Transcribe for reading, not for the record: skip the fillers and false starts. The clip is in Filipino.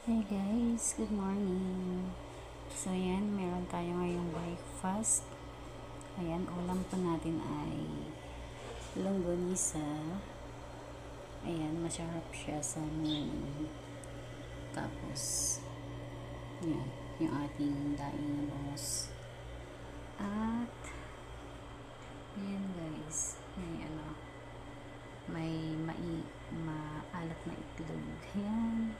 Hey guys, good morning. So ayan, meron tayo ngayong breakfast. Ayan, ulam po natin ay longganisa. Ayan, masarap siya sa morning. Tapos, yan, yung ating daing bangus. At, ayan guys, may maalat na itlog. Ayan.